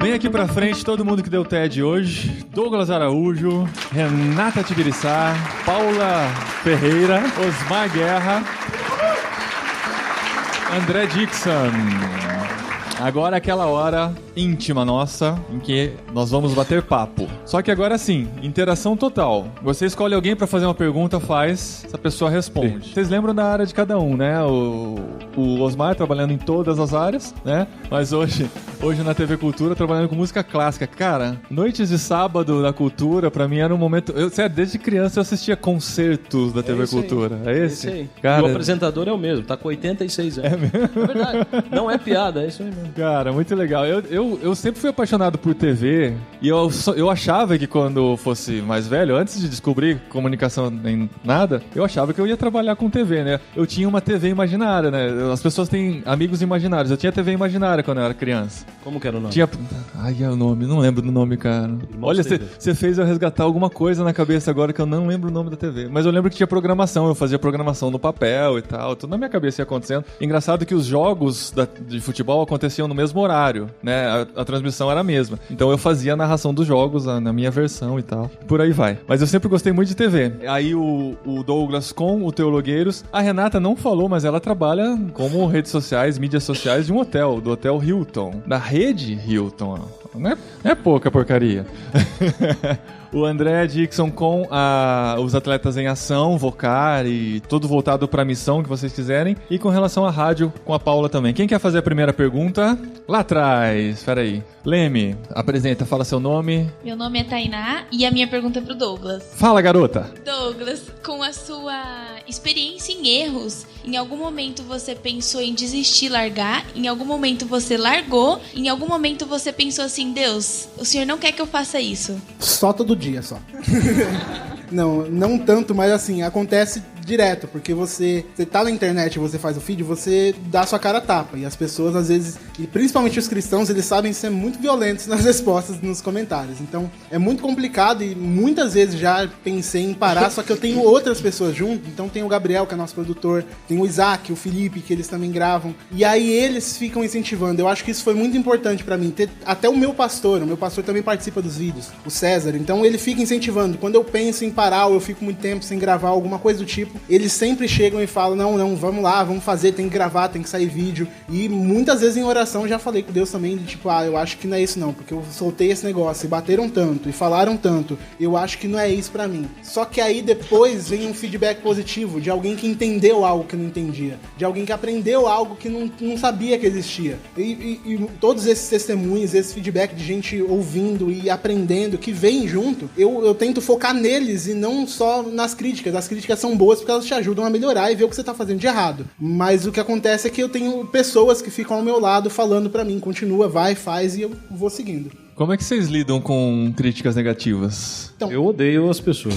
Vem aqui pra frente todo mundo que deu TED hoje. Douglas Araújo, Renata Tibiriçá, Paula Ferreira, Osmar Guerra, André Dixon. Agora é aquela hora íntima nossa em que nós vamos bater papo. Só que agora sim, interação total. Você escolhe alguém pra fazer uma pergunta, faz, essa pessoa responde. Vocês lembram da área de cada um, né? O Osmar trabalhando em todas as áreas, né? Mas hoje na TV Cultura trabalhando com música clássica. Cara, noites de sábado da Cultura pra mim era um momento... Sério, desde criança eu assistia concertos da TV Cultura. É esse? Aí. Cara, o apresentador é o mesmo, tá com 86 anos. É mesmo? É verdade. Não é piada, é isso aí mesmo. Cara, muito legal. Eu sempre fui apaixonado por TV e eu achava que quando fosse mais velho, antes de descobrir comunicação nem nada, eu achava que eu ia trabalhar com TV, né? Eu tinha uma TV imaginária, né? As pessoas têm amigos imaginários. Eu tinha TV imaginária quando eu era criança. Como que era o nome? Ai, é o nome. Não lembro do nome, cara. Olha, você fez eu resgatar alguma coisa na cabeça agora que eu não lembro o nome da TV. Mas eu lembro que tinha programação. Eu fazia programação no papel e tal. Tudo na minha cabeça ia acontecendo. Engraçado que os jogos de futebol aconteciam no mesmo horário, né? A transmissão era a mesma. Então eu fazia a narração dos jogos na minha versão e tal. Por aí vai. Mas eu sempre gostei muito de TV. Aí o Douglas com o Teologueiros. A Renata não falou, mas ela trabalha como redes sociais, mídias sociais de um hotel, do Hotel Hilton. Da rede Hilton. Não é pouca porcaria. O André Dixon com os atletas em ação, Vocar e tudo voltado para a missão que vocês quiserem. E com relação à rádio, com a Paula também. Quem quer fazer a primeira pergunta? Lá atrás. Espera aí. Leme, apresenta, fala seu nome. Meu nome é Tainá e a minha pergunta é pro Douglas. Fala, garota. Douglas, com a sua experiência em erros, em algum momento você pensou em desistir, largar? Em algum momento você largou? Em algum momento você pensou assim, Deus, o Senhor não quer que eu faça isso? Só todo dia, só. Não tanto, mas assim, acontece direto, porque você tá na internet, você faz o feed, você dá a sua cara a tapa, e as pessoas às vezes, e principalmente os cristãos, eles sabem ser muito violentos nas respostas, nos comentários, então é muito complicado e muitas vezes já pensei em parar, só que eu tenho outras pessoas junto, então tem o Gabriel, que é nosso produtor, tem o Isaac, o Felipe, que eles também gravam, e aí eles ficam incentivando. Eu acho que isso foi muito importante pra mim, até o meu pastor também participa dos vídeos, o César, então ele fica incentivando. Quando eu penso em parar ou eu fico muito tempo sem gravar alguma coisa do tipo, eles sempre chegam e falam, não, vamos lá, vamos fazer, tem que gravar, tem que sair vídeo. E muitas vezes em oração já falei com Deus também, de tipo, eu acho que não é isso não, porque eu soltei esse negócio e bateram tanto, e falaram tanto, eu acho que não é isso pra mim. Só que aí depois vem um feedback positivo de alguém que entendeu algo que não entendia, de alguém que aprendeu algo que não sabia que existia. E todos esses testemunhos, esse feedback de gente ouvindo e aprendendo, que vem junto, eu tento focar neles e não só nas críticas. As críticas são boas porque elas te ajudam a melhorar e ver o que você tá fazendo de errado. Mas o que acontece é que eu tenho pessoas que ficam ao meu lado falando pra mim, continua, vai, faz, e eu vou seguindo. Como é que vocês lidam com críticas negativas? Então, eu odeio as pessoas.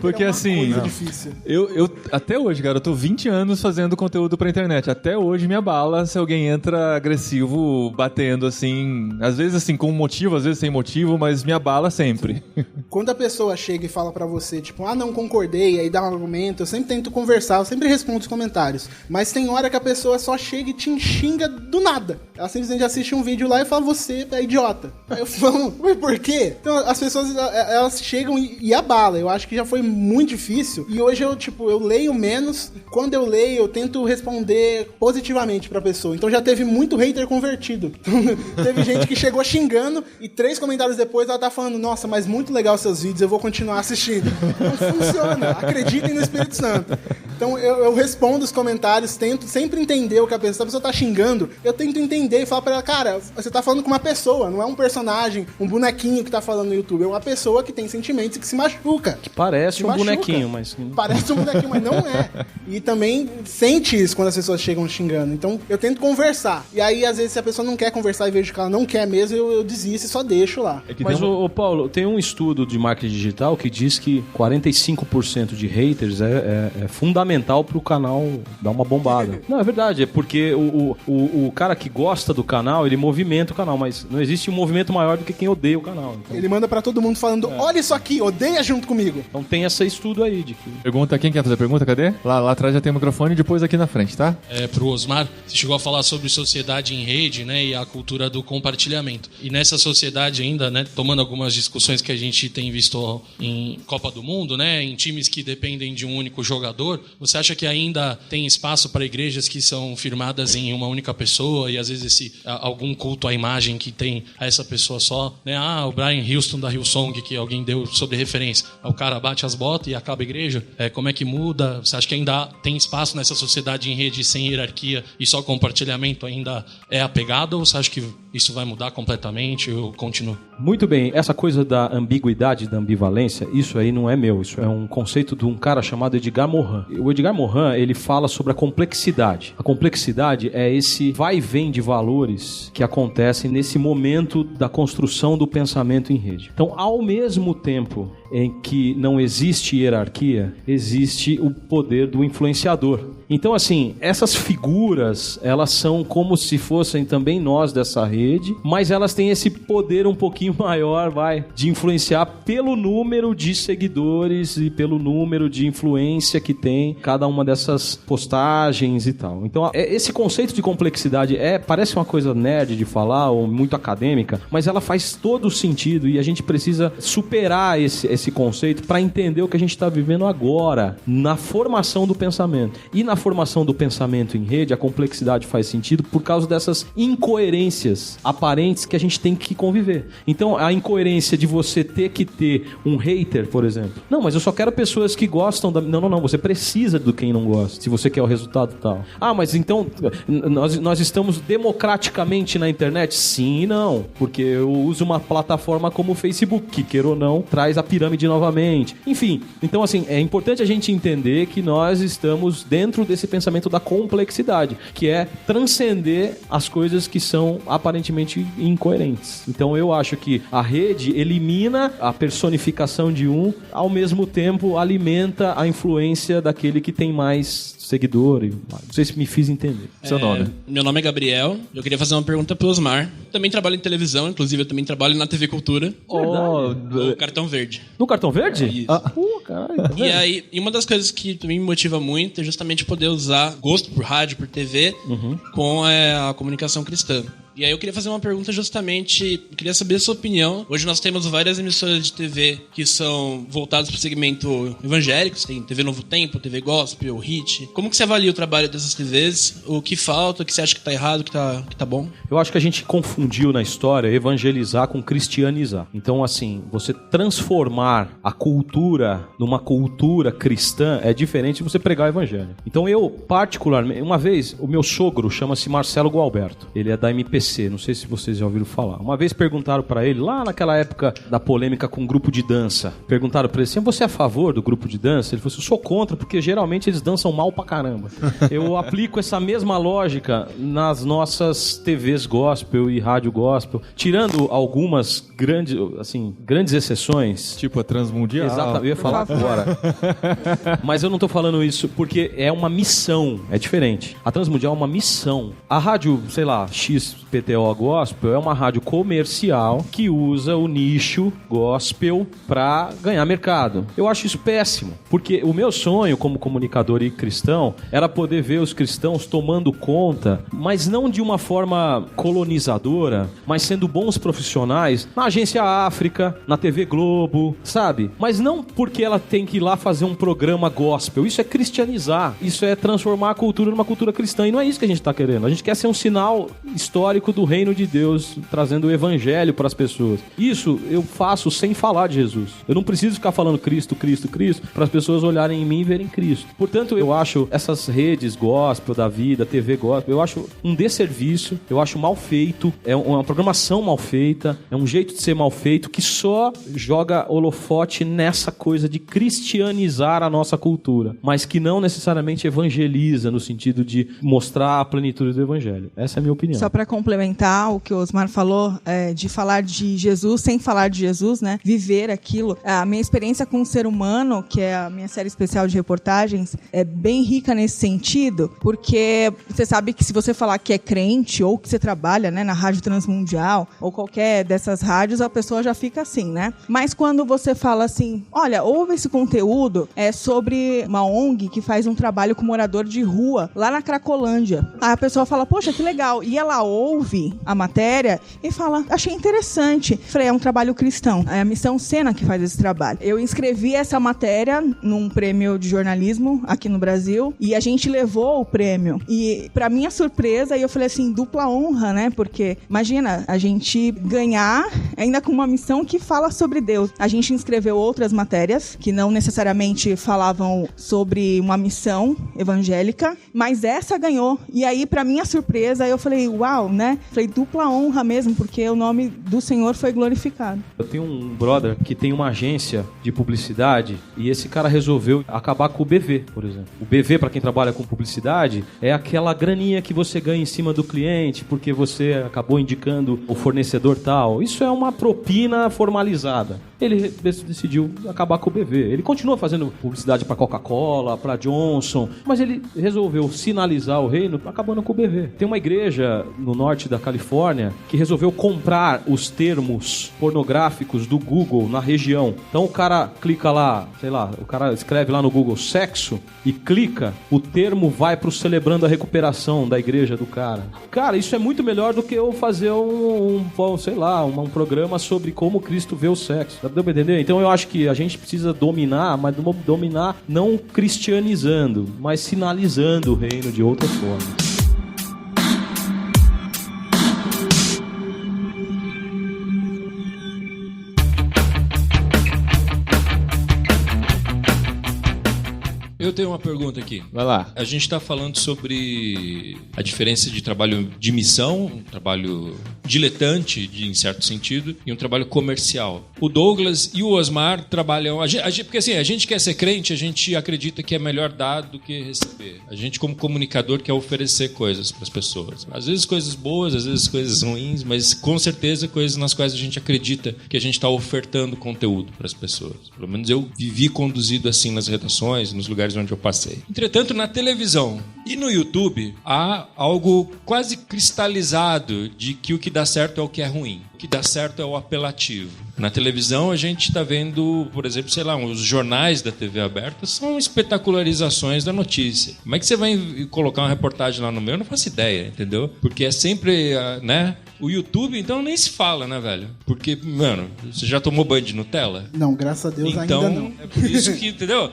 Porque assim, difícil. Eu até hoje, cara, eu tô 20 anos fazendo conteúdo pra internet. Até hoje me abala se alguém entra agressivo, batendo assim, às vezes assim com motivo, às vezes sem motivo, mas me abala sempre. Quando a pessoa chega e fala pra você, tipo, não concordei, aí dá um argumento, eu sempre tento conversar, eu sempre respondo os comentários. Mas tem hora que a pessoa só chega e te xinga do nada. Ela simplesmente assiste um vídeo lá e fala, você é idiota. Aí eu falo, mas por quê? Então as pessoas, elas chegam e abalam. Eu acho que já foi muito difícil. E hoje eu leio menos. Quando eu leio, eu tento responder positivamente pra pessoa. Então já teve muito hater convertido. Então, teve gente que chegou xingando e 3 comentários depois ela tá falando, nossa, mas muito legal seus vídeos, eu vou continuar assistindo. Não funciona. Acreditem no Espírito Santo. Então eu respondo os comentários, tento sempre entender o que a pessoa tá xingando. Eu tento entender e falar pra ela, cara, você tá falando com uma pessoa, não é um personagem, um bonequinho que tá falando no YouTube, é uma pessoa que tem sentimentos e que se machuca. Que parece um bonequinho, mas... Parece um bonequinho, mas não é. E também sente isso quando as pessoas chegam xingando. Então eu tento conversar. E aí, às vezes, se a pessoa não quer conversar e vejo que ela não quer mesmo, eu desisto e só deixo lá. Mas, Paulo, tem um estudo de marketing digital que diz que 45% de haters é fundamental pro canal dar uma bombada. Não, é verdade, é porque o cara que gosta do canal, ele movimenta o canal, mas não existe um movimento maior do que quem odeia o canal. Então, ele manda pra todo mundo falando, olha isso aqui, odeia junto comigo. então tem esse estudo aí de que... Pergunta, quem quer fazer a pergunta? Cadê? Lá atrás já tem o microfone e depois aqui na frente, tá? Pro Osmar, você chegou a falar sobre sociedade em rede, né, e a cultura do compartilhamento. E nessa sociedade ainda, né, tomando algumas discussões que a gente tem visto em Copa do Mundo, né, em times que dependem de um único jogador, você acha que ainda tem espaço para igrejas que são firmadas em uma única pessoa e às vezes algum culto à imagem que tem a essa pessoa só, né? O Brian Houston da Hillsong, que alguém deu sobre referência. O cara bate as botas e acaba a igreja. Como é que muda? Você acha que ainda tem espaço nessa sociedade em rede sem hierarquia e só compartilhamento ainda é a pegada, ou você acha que isso vai mudar completamente ou continua? Muito bem, essa coisa da ambiguidade, da ambivalência, isso aí não é meu, isso é um conceito de um cara chamado Edgar Morin. O Edgar Morin, ele fala sobre a complexidade. A complexidade é esse vai e vem de valores que acontecem nesse momento da construção do pensamento em rede. Então, ao mesmo tempo em que não existe hierarquia, existe o poder do influenciador. Então, assim, essas figuras, elas são como se fossem também nós dessa rede, mas elas têm esse poder um pouquinho maior, de influenciar pelo número de seguidores e pelo número de influência que tem cada uma dessas postagens e tal. Então, esse conceito de complexidade parece uma coisa nerd de falar, ou muito acadêmica, mas ela faz todo sentido e a gente precisa superar esse conceito para entender o que a gente está vivendo agora, na formação do pensamento. E na formação do pensamento em rede, a complexidade faz sentido por causa dessas incoerências aparentes que a gente tem que conviver. Então, a incoerência de você ter que ter um hater, por exemplo. Não, mas eu só quero pessoas que gostam da... Não, você precisa do quem não gosta, se você quer o resultado tal. Mas então, nós estamos democraticamente na internet? Sim e não, porque eu uso uma plataforma como o Facebook, que, queira ou não, traz a pirâmide novamente. Enfim, então assim, é importante a gente entender que nós estamos dentro desse pensamento da complexidade, que é transcender as coisas que são aparentemente incoerentes. Então eu acho que a rede elimina a personificação de um, ao mesmo tempo alimenta a influência daquele que tem mais seguidor. Não sei se me fiz entender. Seu nome? Meu nome é Gabriel. Eu queria fazer uma pergunta pro Osmar. Também trabalho em televisão, inclusive eu também trabalho na TV Cultura. No Cartão Verde. No Cartão Verde? Isso. Caralho, tá vendo? E uma das coisas que também me motiva muito é justamente poder usar gosto por rádio, por TV, com a comunicação cristã. E aí eu queria fazer uma pergunta justamente, queria saber a sua opinião. Hoje nós temos várias emissoras de TV que são voltadas para o segmento evangélico. Tem TV Novo Tempo, TV Gospel, Hit. Como que você avalia o trabalho dessas TVs? O que falta? O que você acha que está errado, que tá bom? Eu acho que a gente confundiu na história evangelizar com cristianizar. Então, assim, você transformar a cultura numa cultura cristã é diferente de você pregar o evangelho. Então eu, particularmente, uma vez, o meu sogro chama-se Marcelo Gualberto. Ele é da MPC. Não sei se vocês já ouviram falar. Uma vez perguntaram pra ele, lá naquela época da polêmica com o grupo de dança, perguntaram pra ele assim, você é a favor do grupo de dança? Ele falou assim, eu sou contra, porque geralmente eles dançam mal pra caramba. Eu aplico essa mesma lógica nas nossas TVs gospel e rádio gospel, tirando algumas grandes exceções. Tipo a Transmundial. Exato, eu ia falar agora. Mas eu não tô falando isso porque é uma missão, é diferente. A Transmundial é uma missão. A rádio, sei lá, XPTO Gospel é uma rádio comercial que usa o nicho gospel pra ganhar mercado. Eu acho isso péssimo, porque o meu sonho como comunicador e cristão era poder ver os cristãos tomando conta, mas não de uma forma colonizadora, mas sendo bons profissionais na Agência África, na TV Globo, sabe? Mas não porque ela tem que ir lá fazer um programa gospel. Isso é cristianizar, isso é transformar a cultura numa cultura cristã, e não é isso que a gente tá querendo. A gente quer ser um sinal histórico do reino de Deus, trazendo o evangelho para as pessoas. Isso eu faço sem falar de Jesus. Eu não preciso ficar falando Cristo, Cristo, Cristo, para as pessoas olharem em mim e verem Cristo. Portanto, eu acho essas redes gospel da vida, TV gospel, eu acho um desserviço, eu acho mal feito, é uma programação mal feita, é um jeito de ser mal feito que só joga holofote nessa coisa de cristianizar a nossa cultura, mas que não necessariamente evangeliza no sentido de mostrar a plenitude do evangelho. Essa é a minha opinião. Só para complementar o que o Osmar falou, de falar de Jesus sem falar de Jesus, né? Viver aquilo. A minha experiência com o ser humano, que é a minha série especial de reportagens, é bem rica nesse sentido, porque você sabe que se você falar que é crente ou que você trabalha, né, na rádio Rádio Transmundial ou qualquer dessas rádios, a pessoa já fica assim, né? Mas quando você fala assim, olha, ouve esse conteúdo, é sobre uma ONG que faz um trabalho com morador de rua lá na Cracolândia. Aí a pessoa fala, poxa, que legal. E ela ouve a matéria e fala, achei interessante. Falei, é um trabalho cristão. É a Missão Sena que faz esse trabalho. Eu inscrevi essa matéria num prêmio de jornalismo aqui no Brasil e a gente levou o prêmio. E pra minha surpresa, eu falei assim, dupla honra, né? Porque imagina, a gente ganhar ainda com uma missão que fala sobre Deus. A gente inscreveu outras matérias que não necessariamente falavam sobre uma missão evangélica, mas essa ganhou. E aí, pra minha surpresa, eu falei, uau, né? Falei, dupla honra mesmo, porque o nome do Senhor foi glorificado. Eu tenho um brother que tem uma agência de publicidade e esse cara resolveu acabar com o BV, por exemplo. O BV, pra quem trabalha com publicidade, é aquela graninha que você ganha em cima do cliente porque você acabou indicando o fornecedor tal. Isso é uma propina formalizada. Ele decidiu acabar com o BV. Ele continua fazendo publicidade para Coca-Cola, para Johnson, mas ele resolveu sinalizar o reino acabando com o BV. Tem uma igreja no norte da Califórnia que resolveu comprar os termos pornográficos do Google na região. Então o cara clica lá, sei lá, o cara escreve lá no Google sexo e clica, o termo vai pro Celebrando a Recuperação da igreja do cara. Cara, isso é muito melhor do que eu fazer um programa sobre como Cristo vê o sexo. Dá pra entender? Então eu acho que a gente precisa dominar, mas dominar não cristianizando, mas sinalizando o reino de outras formas. Eu tenho uma pergunta aqui. Vai lá. A gente está falando sobre a diferença de trabalho de missão, um trabalho diletante, em certo sentido, e um trabalho comercial. O Douglas e o Osmar trabalham... porque assim, a gente quer ser crente, a gente acredita que é melhor dar do que receber. A gente, como comunicador, quer oferecer coisas para as pessoas. Às vezes coisas boas, às vezes coisas ruins, mas com certeza coisas nas quais a gente acredita que a gente está ofertando conteúdo para as pessoas. Pelo menos eu vivi conduzido assim nas redações, nos lugares onde eu passei. Entretanto, na televisão e no YouTube, há algo quase cristalizado de que o que dá certo é o que é ruim. O que dá certo é o apelativo. Na televisão, a gente está vendo, por exemplo, sei lá, os jornais da TV aberta são espetacularizações da notícia. Como é que você vai colocar uma reportagem lá no meio? Eu não faço ideia, entendeu? Porque é sempre, né? O YouTube, então, nem se fala, né, velho? Porque, mano, você já tomou banho de Nutella? Não, graças a Deus então, ainda não. É por isso que, entendeu?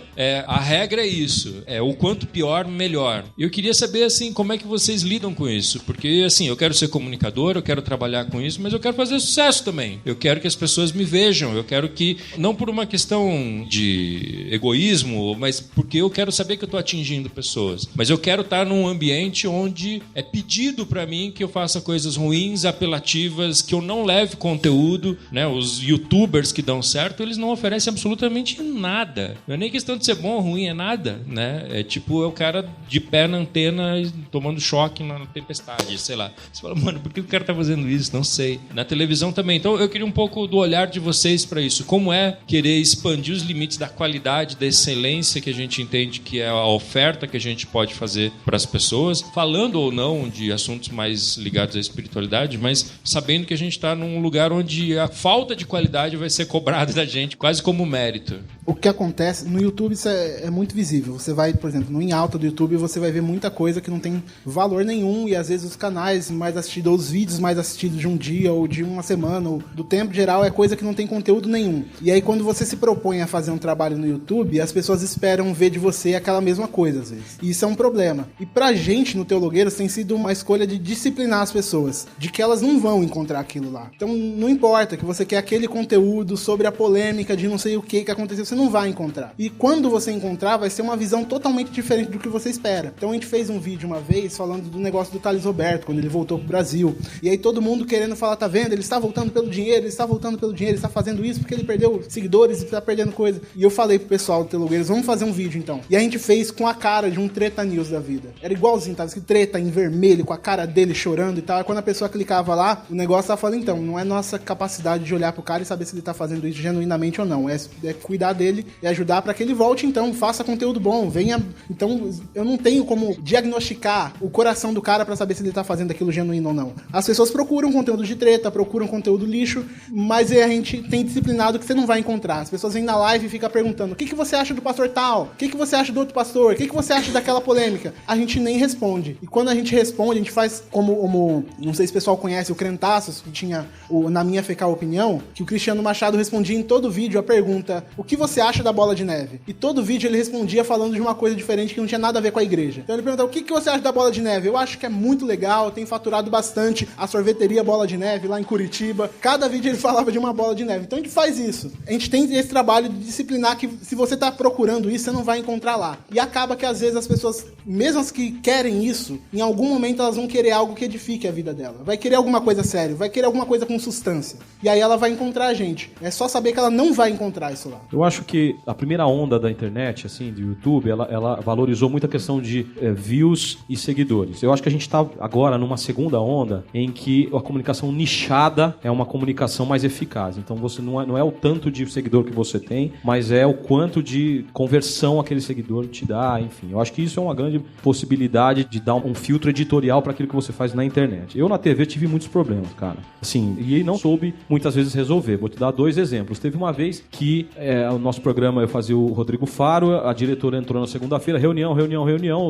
A regra é isso. É o quanto pior, melhor. E eu queria saber, assim, como é que vocês lidam com isso? Porque, assim, eu quero ser comunicador, eu quero trabalhar com isso, mas eu quero fazer sucesso também. Eu quero que as pessoas me vejam. Eu quero que, não por uma questão de egoísmo, mas porque eu quero saber que eu estou atingindo pessoas. Mas eu quero estar num ambiente onde é pedido para mim que eu faça coisas ruins, apelativas, que eu não leve conteúdo, né? Os youtubers que dão certo, eles não oferecem absolutamente nada. Não é nem questão de ser bom ou ruim, é nada, né? É tipo, é o cara de pé na antena tomando choque na tempestade, sei lá. Você fala, mano, por que o cara tá fazendo isso? Não sei. Na televisão também. Então eu queria um pouco do olhar de vocês para isso. Como é querer expandir os limites da qualidade, da excelência que a gente entende que é a oferta que a gente pode fazer para as pessoas, falando ou não de assuntos mais ligados à espiritualidade, mas sabendo que a gente está num lugar onde a falta de qualidade vai ser cobrada da gente, quase como mérito. O que acontece no YouTube, isso é muito visível. Você vai, por exemplo, no em alta do YouTube, você vai ver muita coisa que não tem valor nenhum, e às vezes os canais mais assistidos, ou os vídeos mais assistidos de um dia ou de uma semana, ou do tempo geral, é coisa que não tem conteúdo nenhum. E aí quando você se propõe a fazer um trabalho no YouTube, as pessoas esperam ver de você aquela mesma coisa, às vezes. E isso é um problema. E pra gente, no Teologueiros, tem sido uma escolha de disciplinar as pessoas, de que elas não vão encontrar aquilo lá. Então não importa que você quer aquele conteúdo sobre a polêmica de não sei o que aconteceu, você não vai encontrar. E quando você encontrar, vai ser uma visão totalmente diferente do que você espera. Então a gente fez um vídeo uma vez falando do negócio do Thales Roberto, quando ele voltou pro Brasil. E aí todo mundo querendo falar, tá vendo? Ele está voltando pelo dinheiro, ele está voltando pelo dinheiro, ele está fazendo isso porque ele perdeu seguidores e está perdendo coisa. E eu falei pro pessoal do Teologueiros, vamos fazer um vídeo então. E a gente fez com a cara de um Treta News da vida. Era igualzinho, tava escrito treta em vermelho, com a cara dele chorando e tal. E quando a pessoa clicava lá, o negócio tava falando, então, não é nossa capacidade de olhar pro cara e saber se ele tá fazendo isso genuinamente ou não. É cuidar dele e ajudar para que ele volte, então, faça conteúdo bom, venha... Então, eu não tenho como diagnosticar o coração do cara para saber se ele tá fazendo aquilo genuíno ou não. As pessoas procuram conteúdo de treta, procuram conteúdo lixo, mas a gente tem disciplinado que você não vai encontrar. As pessoas vêm na live e ficam perguntando: o que você acha do pastor tal? O que você acha do outro pastor? O que você acha daquela polêmica? A gente nem responde. E quando a gente responde, a gente faz como não sei se o pessoal conhece o Crentaços, que tinha o Na Minha Fecal Opinião, que o Cristiano Machado respondia em todo vídeo a pergunta: o que você acha da bola de neve? E todo vídeo ele respondia falando de uma coisa diferente que não tinha nada a ver com a igreja. Então ele perguntava: o que você acha da bola de neve? Eu acho que é muito legal, tem faturado bastante a sorveteria Bola de Neve lá em Curitiba. Cada vídeo ele falava de uma bola de neve. Então a gente faz isso. A gente tem esse trabalho de disciplinar que se você tá procurando isso, você não vai encontrar lá. E acaba que às vezes as pessoas, mesmo as que querem isso, em algum momento elas vão querer algo que edifique a vida dela. Vai querer alguma coisa séria, vai querer alguma coisa com substância. E aí ela vai encontrar a gente. É só saber que ela não vai encontrar isso lá. Eu acho que a primeira onda da internet, assim, do YouTube, ela valorizou muito a questão de views e seguidores. Eu acho que a gente tá agora numa segunda onda em que a comunicação nichada é uma comunicação mais eficaz. Então você não é o tanto de seguidor que você tem, mas é o quanto de conversão aquele seguidor te dá, enfim. Eu acho que isso é uma grande possibilidade de dar um filtro editorial para aquilo que você faz na internet. Eu na TV tive muitos problemas, cara. Assim, e não soube muitas vezes resolver. Vou te dar 2 exemplos. Teve uma vez que o nosso programa, eu fazia o Rodrigo Faro, a diretora entrou na segunda-feira, reunião,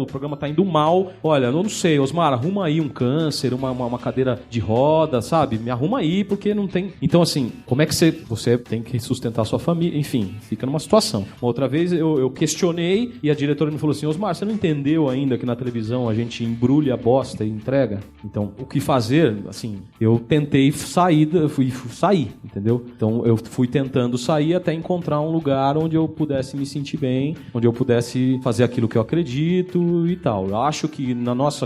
o programa tá indo mal. Olha, eu não sei, Osmar, arruma aí um câncer, uma cadeira de roda, sabe? Me arruma aí, porque não tem... Então, assim, como é que você tem que sustentar a sua família? Enfim, fica numa situação. Uma outra vez eu questionei e a diretora me falou assim: Osmar, você não entendeu ainda que na televisão a gente embrulha a bosta e entrega? Então, o que fazer? Assim, eu tentei sair, fui sair, entendeu? Então, eu fui tentando sair até encontrar um lugar onde eu pudesse me sentir bem, onde eu pudesse fazer aquilo que eu acredito e tal. Eu acho que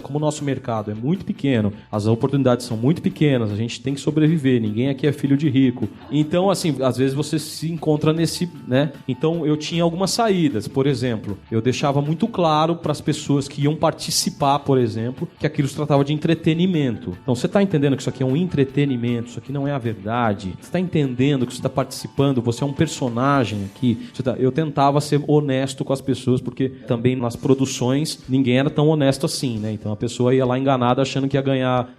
como o nosso mercado é muito pequeno, as oportunidades são muito pequenas, a gente tem que sobreviver, ninguém aqui é filho de rico. Então, assim, às vezes você se encontra nesse, né? Então, eu tinha algumas saídas. Por exemplo, eu deixava muito claro para as pessoas que iam participar, por exemplo, que aquilo se tratava de entretenimento. Então, você está entendendo que isso aqui é um entretenimento, isso aqui não é a verdade? Você está entendendo que você está participando, você é um personagem aqui? Eu tentava ser honesto com as pessoas, porque também nas produções ninguém era tão honesto assim, né? Então, a pessoa ia lá enganada achando que ia ganhar,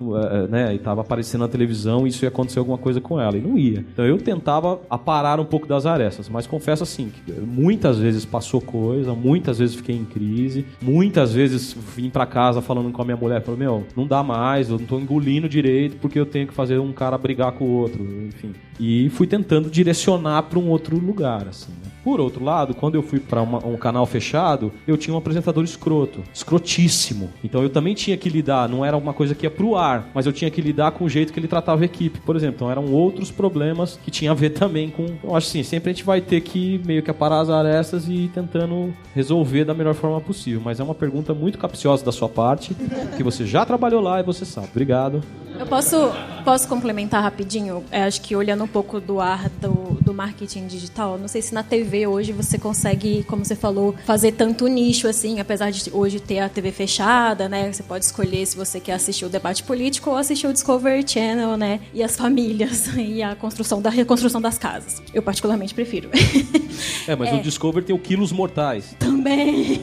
né? E estava aparecendo na televisão e isso ia acontecer alguma coisa com ela. E não ia. Então, eu tentava aparar um pouco das arestas, mas confesso assim, que muitas vezes passou coisa, muitas vezes fiquei em crise, muitas vezes vim pra casa falando com a minha mulher, falei, não dá mais, eu não tô engolindo direito porque eu tenho que fazer um cara brigar com o outro, enfim. E fui tentando direcionar pra um outro lugar, assim, né? Por outro lado, quando eu fui para um canal fechado, eu tinha um apresentador escrotíssimo. Então eu também tinha que lidar, não era uma coisa que ia pro ar, mas eu tinha que lidar com o jeito que ele tratava a equipe, por exemplo. Então eram outros problemas que tinha a ver também com... Eu acho assim, sempre a gente vai ter que meio que aparar as arestas e ir tentando resolver da melhor forma possível. Mas é uma pergunta muito capciosa da sua parte, que você já trabalhou lá e você sabe. Obrigado. Eu posso complementar rapidinho? Acho que olhando um pouco do ar do marketing digital, não sei se na TV hoje você consegue, como você falou, fazer tanto nicho assim, apesar de hoje ter a TV fechada, né? Você pode escolher se você quer assistir o debate político ou assistir o Discovery Channel, né? E as famílias e a reconstrução das casas. Eu particularmente prefiro. Mas o Discovery tem o Quilos Mortais. Também.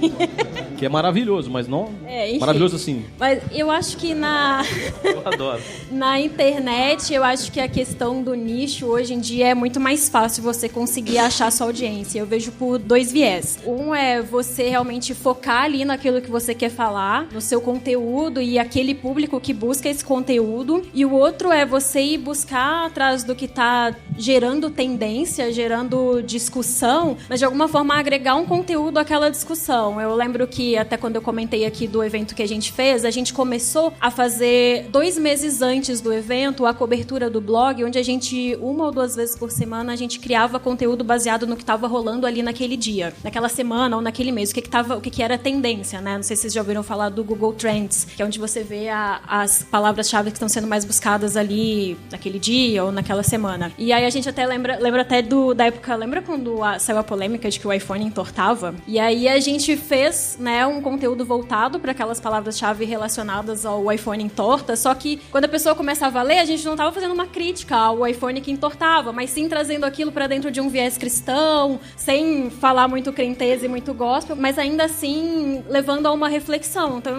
Que é maravilhoso, mas não... Enfim, maravilhoso assim. Mas eu acho que Eu adoro. Na internet, eu acho que a questão do nicho, hoje em dia, é muito mais fácil você conseguir achar sua audiência. Eu vejo por 2 viés. Um é você realmente focar ali naquilo que você quer falar, no seu conteúdo e aquele público que busca esse conteúdo. E o outro é você ir buscar atrás do que está gerando tendência, gerando discussão, mas de alguma forma agregar um conteúdo àquela discussão. Eu lembro que, até quando eu comentei aqui do evento que a gente fez, a gente começou a fazer 2 meses antes do evento a cobertura do blog, onde a gente, 1 ou 2 vezes por semana, a gente criava conteúdo baseado no que estava rolando ali naquele dia, naquela semana ou naquele mês, o que era tendência, né? Não sei se vocês já ouviram falar do Google Trends, que é onde você vê as palavras-chave que estão sendo mais buscadas ali naquele dia ou naquela semana. E aí a gente até lembra até da época, lembra quando saiu a polêmica de que o iPhone entortava? E aí a gente fez, né, um conteúdo voltado para aquelas palavras-chave relacionadas ao iPhone entorta, só que quando a pessoa começava a ler, a gente não estava fazendo uma crítica ao iPhone que entortava, mas sim trazendo aquilo para dentro de um viés cristão, sem falar muito crenteza e muito gospel, mas ainda assim levando a uma reflexão. Então,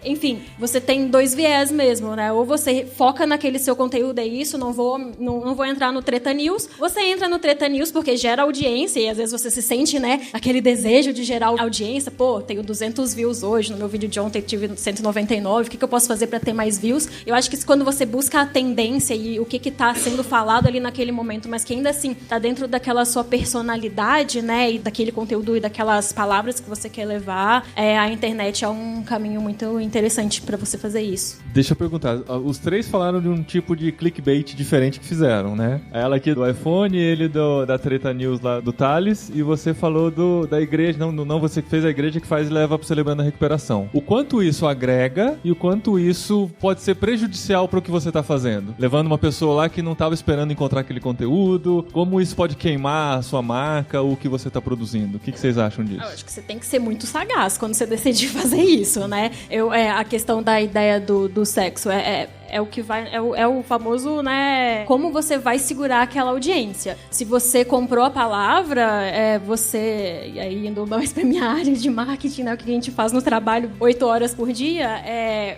enfim, você tem dois viés mesmo, né? Ou você foca naquele seu conteúdo, é isso, não vou entrar no Treta News. Você entra no Treta News porque gera audiência e às vezes você se sente, né, aquele desejo de gerar audiência. Pô, tenho 200 views hoje, no meu vídeo de ontem tive 199, o que eu posso fazer para ter mais views? Eu acho que quando você busca a tendência e o que tá sendo falado ali naquele momento, mas que ainda assim tá dentro daquela sua personalidade, né, e daquele conteúdo e daquelas palavras que você quer levar, a internet é um caminho muito interessante para você fazer isso. Deixa eu perguntar, os três falaram de um tipo de clickbait diferente que fizeram, né? Ela aqui do iPhone, ele da Treta News lá do Thales, e você falou da igreja, não você que fez a igreja que faz e leva pro Celebrando a Recuperação. O quanto isso agrega e o quanto isso pode ser prejudicial pro que você tá fazendo? Levando uma pessoa lá que não tava esperando encontrar aquele conteúdo, como isso pode queimar a sua marca, o que você tá produzindo? O que vocês acham disso? Eu acho que você tem que ser muito sagaz quando você decidir fazer isso, né? A questão da ideia do sexo é o que vai... É o famoso, né? Como você vai segurar aquela audiência. Se você comprou a palavra, você... E aí, indo mais pra minha área de marketing, né? O que a gente faz no trabalho 8 horas por dia,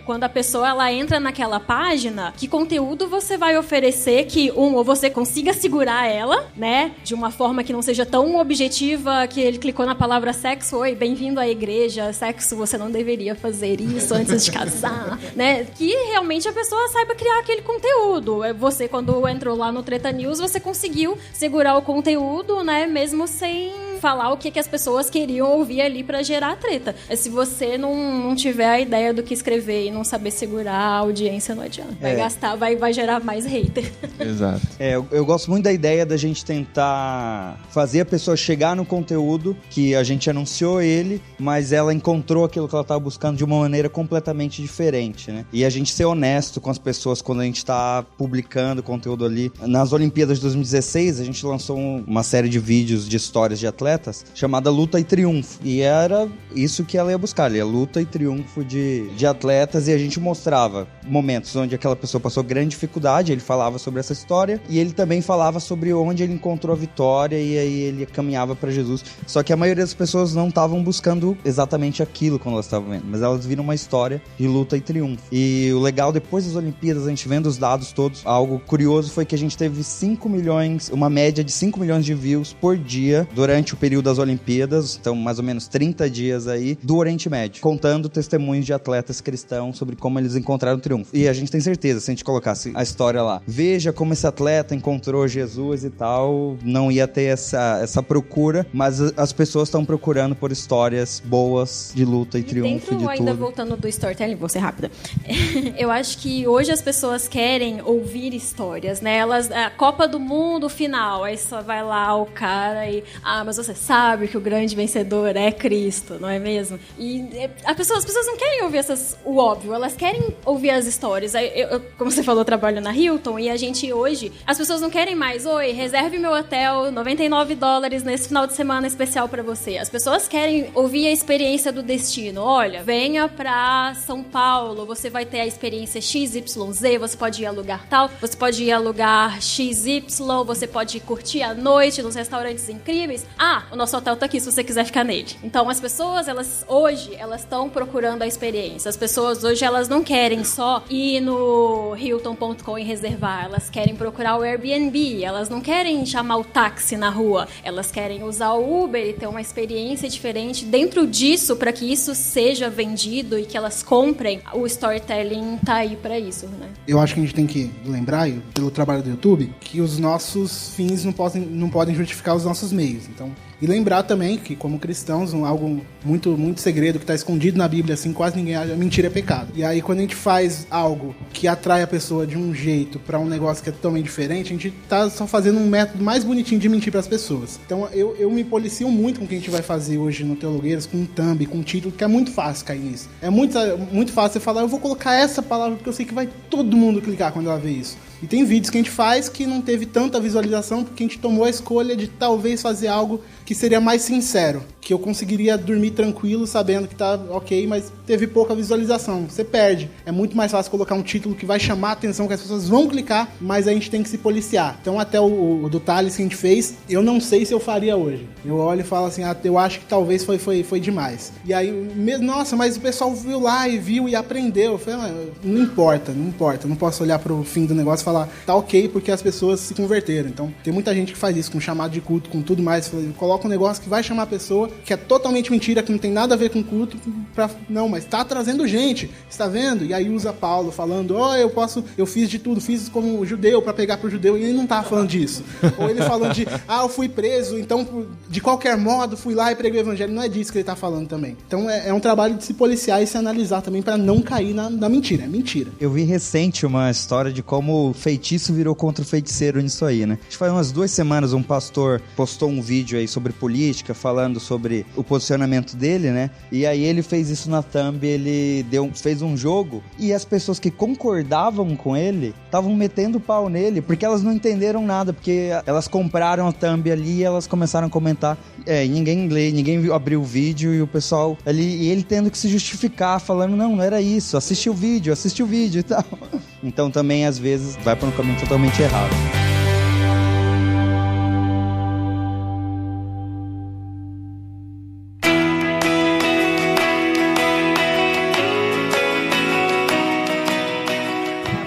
quando a pessoa, ela entra naquela página, que conteúdo você vai oferecer que, ou você consiga segurar ela, né? De uma forma que não seja tão objetiva, que ele clicou na palavra sexo, oi, bem-vindo à igreja, sexo, você não deveria fazer isso antes de casar, né? Que realmente a pessoa saiba criar aquele conteúdo. Você, quando entrou lá no Treta News, você conseguiu segurar o conteúdo, né? Mesmo sem falar o que as pessoas queriam ouvir ali pra gerar treta. Se você não tiver a ideia do que escrever e não saber segurar a audiência, não adianta. Vai gastar, vai gerar mais hater. Exato. Eu gosto muito da ideia da gente tentar fazer a pessoa chegar no conteúdo que a gente anunciou ele, mas ela encontrou aquilo que ela estava buscando de uma maneira completamente diferente, né? E a gente ser honesto com as pessoas quando a gente está publicando conteúdo ali. Nas Olimpíadas de 2016, a gente lançou uma série de vídeos de histórias de atletas chamada Luta e Triunfo. E era isso que ela ia buscar, ali, a luta e triunfo de atletas, e a gente mostrava momentos onde aquela pessoa passou grande dificuldade, ele falava sobre essa história, e ele também falava sobre onde ele encontrou a vitória, e aí ele caminhava para Jesus. Só que a maioria das pessoas não estavam buscando exatamente aquilo quando elas estavam vendo, mas elas viram uma história de luta e triunfo. E o legal, depois das Olimpíadas, a gente vendo os dados todos, algo curioso foi que a gente teve 5 milhões, uma média de 5 milhões de views por dia durante o período das Olimpíadas, então mais ou menos 30 dias aí, do Oriente Médio, contando testemunhos de atletas cristãos sobre como eles encontraram o triunfo. E a gente tem certeza, se a gente colocasse a história lá, veja como esse atleta encontrou Jesus e tal, não ia ter essa procura, mas as pessoas estão procurando por histórias boas de luta e triunfo de tudo. Ainda voltando do storytelling, vou ser rápida. Eu acho que hoje as pessoas querem ouvir histórias, né? A Copa do Mundo final, aí só vai lá o cara e... mas você sabe que o grande vencedor é Cristo, não é mesmo? E as pessoas não querem ouvir o óbvio, elas querem ouvir as histórias. Eu, como você falou, eu trabalho na Hilton e a gente hoje, as pessoas não querem mais, oi, reserve meu hotel, $99 nesse final de semana especial pra você. As pessoas querem ouvir a experiência do destino. Olha, venha pra São Paulo, você vai ter a experiência XYZ, você pode ir a lugar tal, você pode ir a lugar XY, você pode curtir a noite nos restaurantes incríveis. O nosso hotel tá aqui se você quiser ficar nele. Então as pessoas, hoje estão procurando a experiência. As pessoas hoje, elas não querem só ir no Hilton.com e reservar. Elas querem procurar o Airbnb. Elas não querem chamar o táxi na rua. Elas querem usar o Uber e ter uma experiência diferente. Dentro disso, para que isso seja vendido e que elas comprem, o storytelling tá aí para isso, né? Eu acho que a gente tem que lembrar, pelo trabalho do YouTube, que os nossos fins não podem justificar os nossos meios. Então, e lembrar também que, como cristãos, algo muito, muito segredo que está escondido na Bíblia, assim, quase ninguém acha, mentira é pecado. E aí, quando a gente faz algo que atrai a pessoa de um jeito para um negócio que é totalmente diferente, a gente tá só fazendo um método mais bonitinho de mentir para as pessoas. Então, eu me policio muito com o que a gente vai fazer hoje no Teologueiras, com um thumb, com um título, que é muito fácil cair nisso. É muito fácil você falar, eu vou colocar essa palavra porque eu sei que vai todo mundo clicar quando ela vê isso. E tem vídeos que a gente faz que não teve tanta visualização porque a gente tomou a escolha de talvez fazer algo que seria mais sincero, que eu conseguiria dormir tranquilo sabendo que tá ok, mas teve pouca visualização. Você perde. É muito mais fácil colocar um título que vai chamar a atenção, que as pessoas vão clicar, mas a gente tem que se policiar. Então até o do Thales que a gente fez, eu não sei se eu faria hoje. Eu olho e falo assim, eu acho que talvez foi demais. E aí, nossa, mas o pessoal viu lá e viu e aprendeu. Eu falei, não importa. Eu não posso olhar pro fim do negócio e falar, tá ok, porque as pessoas se converteram. Então tem muita gente que faz isso, com chamado de culto, com tudo mais. Coloca um negócio que vai chamar a pessoa, que é totalmente mentira, que não tem nada a ver com culto, não, mas tá trazendo gente, está vendo? E aí usa Paulo falando, eu fiz de tudo, fiz como judeu para pegar pro judeu, e ele não tava falando disso. Ou ele falando de, eu fui preso, então de qualquer modo fui lá e preguei o evangelho. Não é disso que ele tá falando também. Então é um trabalho de se policiar e se analisar também para não cair na mentira. É mentira. Eu vi recente uma história de como o feitiço virou contra o feiticeiro nisso aí, né? Acho que faz umas 2 semanas um pastor postou um vídeo aí sobre política, falando sobre o posicionamento dele, né? E aí ele fez isso na thumb, ele fez um jogo e as pessoas que concordavam com ele estavam metendo pau nele, porque elas não entenderam nada, porque elas compraram a thumb ali e elas começaram a comentar. Ninguém lê, ninguém abriu o vídeo e o pessoal ali, e ele tendo que se justificar, falando, não era isso, assistiu o vídeo e tal. Então também às vezes vai para um caminho totalmente errado.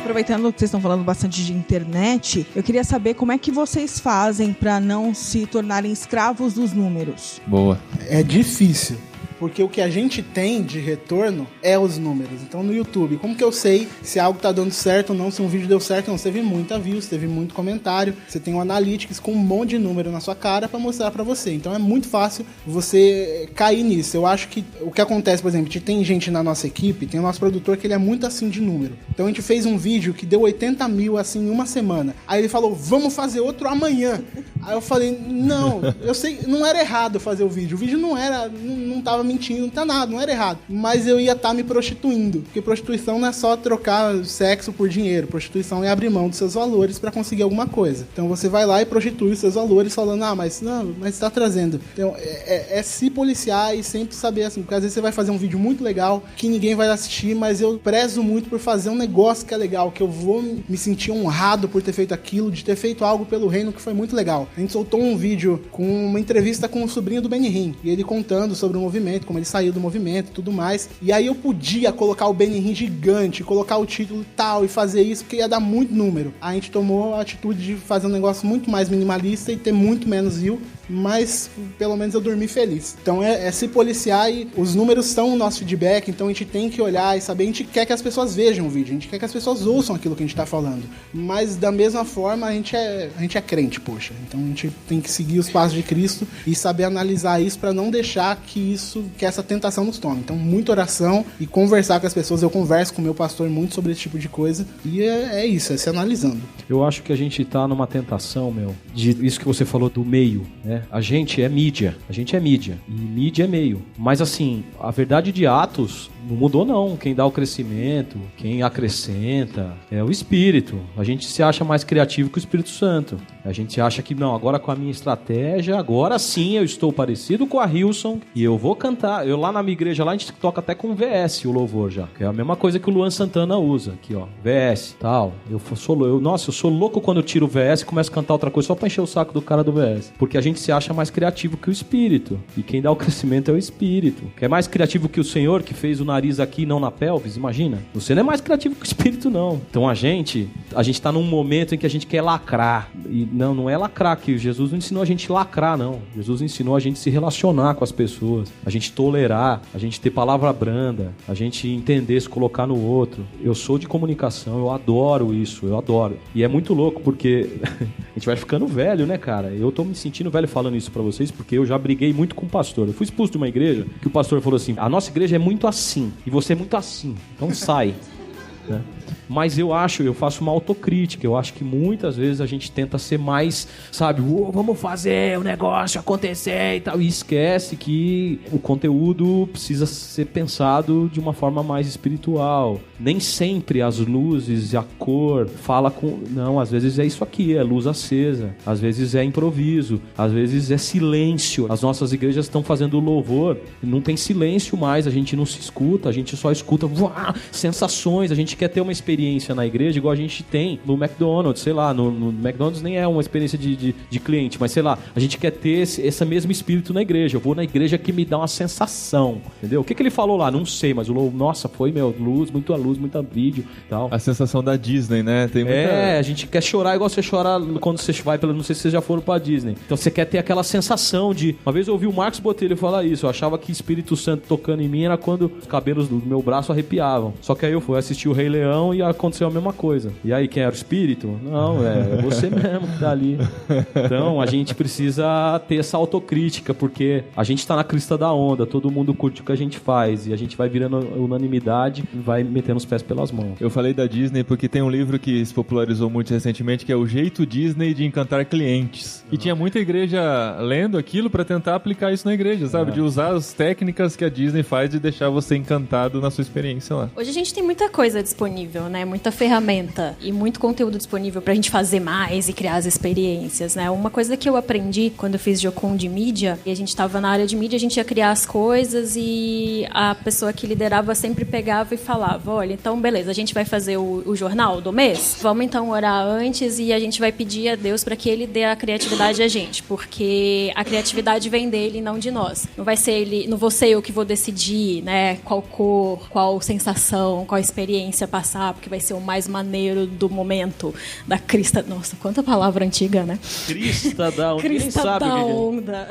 Aproveitando que vocês estão falando bastante de internet, eu queria saber como é que vocês fazem para não se tornarem escravos dos números. Boa. É difícil. Porque o que a gente tem de retorno é os números. Então no YouTube, como que eu sei se algo tá dando certo ou não, se um vídeo deu certo ou não? Você teve muita views, teve muito comentário, você tem um Analytics com um monte de número na sua cara para mostrar para você. Então é muito fácil você cair nisso. Eu acho que o que acontece, por exemplo, tem gente na nossa equipe, tem o nosso produtor que ele é muito assim de número. Então a gente fez um vídeo que deu 80 mil assim em uma semana. Aí ele falou, vamos fazer outro amanhã. Aí eu falei, não, eu sei, não era errado fazer o vídeo não tava mentindo, não tá nada, não era errado. Mas eu ia estar me prostituindo, porque prostituição não é só trocar sexo por dinheiro, prostituição é abrir mão dos seus valores para conseguir alguma coisa. Então você vai lá e prostitui os seus valores falando, mas tá trazendo. Então é se policiar e sempre saber assim, porque às vezes você vai fazer um vídeo muito legal que ninguém vai assistir, mas eu prezo muito por fazer um negócio que é legal, que eu vou me sentir honrado por ter feito aquilo, de ter feito algo pelo reino que foi muito legal. A gente soltou um vídeo com uma entrevista com o sobrinho do Benihim, e ele contando sobre o movimento, como ele saiu do movimento e tudo mais. E aí eu podia colocar o Benihim gigante, colocar o título tal e fazer isso, porque ia dar muito número. A gente tomou a atitude de fazer um negócio muito mais minimalista e ter muito menos view, mas pelo menos eu dormi feliz. Então é se policiar, e os números são o nosso feedback, então a gente tem que olhar e saber, a gente quer que as pessoas vejam o vídeo, a gente quer que as pessoas ouçam aquilo que a gente tá falando, mas da mesma forma a gente é crente, poxa, então a gente tem que seguir os passos de Cristo e saber analisar isso para não deixar que essa tentação nos tome. Então muita oração e conversar com as pessoas. Eu converso com o meu pastor muito sobre esse tipo de coisa, e é isso, é se analisando. Eu acho que a gente tá numa tentação, de isso que você falou do meio, né? A gente é mídia, e mídia é meio. Mas assim, a verdade de Atos não mudou não. Quem dá o crescimento, quem acrescenta é o Espírito. A gente se acha mais criativo que o Espírito Santo. A gente acha que não, agora com a minha estratégia, agora sim eu estou parecido com a Hilson e eu vou cantar. Eu lá na minha igreja, lá a gente toca até com VS o louvor já, que é a mesma coisa que o Luan Santana usa, aqui ó, VS, tal. Eu sou louco quando eu tiro o VS e começo a cantar outra coisa só pra encher o saco do cara do VS. Porque a gente se acha mais criativo que o Espírito. E quem dá o crescimento é o Espírito. Que é mais criativo que o Senhor, que fez o nariz aqui, não na pelvis, imagina. Você não é mais criativo que o Espírito, não. Então a gente tá num momento em que a gente quer lacrar. E não é lacrar, que Jesus não ensinou a gente lacrar, não. Jesus ensinou a gente se relacionar com as pessoas, a gente tolerar, a gente ter palavra branda, a gente entender, se colocar no outro. Eu sou de comunicação, eu adoro isso, eu adoro. E é muito louco, porque a gente vai ficando velho, né, cara? Eu tô me sentindo velho falando isso pra vocês, porque eu já briguei muito com o pastor. Eu fui expulso de uma igreja, que o pastor falou assim, a nossa igreja é muito assim, e você é muito assim, então sai. Né? Mas eu faço uma autocrítica. Eu acho que muitas vezes a gente tenta ser mais, sabe, vamos fazer o negócio acontecer e tal. E esquece que o conteúdo precisa ser pensado de uma forma mais espiritual. Nem sempre as luzes e a cor fala com... Não, às vezes é isso aqui, é luz acesa. Às vezes é improviso. Às vezes é silêncio. As nossas igrejas estão fazendo louvor. Não tem silêncio mais. A gente não se escuta. A gente só escuta sensações. A gente quer ter uma experiência na igreja igual a gente tem no McDonald's. Sei lá, no McDonald's nem é uma experiência de cliente. Mas sei lá, a gente quer ter esse mesmo espírito na igreja. Eu vou na igreja que me dá uma sensação. Entendeu? O que ele falou lá? Não sei, mas o louvor... Nossa, foi, luz, muita vídeo e tal. A sensação da Disney, né? Tem muita... a gente quer chorar igual você chora quando você vai pela... Não sei se vocês já foram pra Disney. Então você quer ter aquela sensação de... Uma vez eu ouvi o Marcos Botelho falar isso. Eu achava que Espírito Santo tocando em mim era quando os cabelos do meu braço arrepiavam. Só que aí eu fui assistir o Rei Leão e aconteceu a mesma coisa. E aí, quem era o espírito? Não, é você mesmo que tá ali. Então a gente precisa ter essa autocrítica, porque a gente tá na crista da onda. Todo mundo curte o que a gente faz. E a gente vai virando unanimidade e vai metendo os pés pelas mãos. Eu falei da Disney porque tem um livro que se popularizou muito recentemente, que é O Jeito Disney de Encantar Clientes. E tinha muita igreja lendo aquilo pra tentar aplicar isso na igreja, sabe? De usar as técnicas que a Disney faz de deixar você encantado na sua experiência lá. Hoje a gente tem muita coisa disponível, né? Muita ferramenta e muito conteúdo disponível pra gente fazer mais e criar as experiências, né? Uma coisa que eu aprendi quando eu fiz Jocum de mídia, e a gente tava na área de mídia, a gente ia criar as coisas e a pessoa que liderava sempre pegava e falava, olha, então beleza, a gente vai fazer o jornal do mês? Vamos então orar antes e a gente vai pedir a Deus para que Ele dê a criatividade a gente, porque a criatividade vem dele e não de nós. Não vai ser ele, não vou ser eu que vou decidir, né, qual cor, qual sensação, qual experiência passar, porque vai ser o mais maneiro do momento da crista. Nossa, quanta palavra antiga, né? Crista da onda. Crista da onda.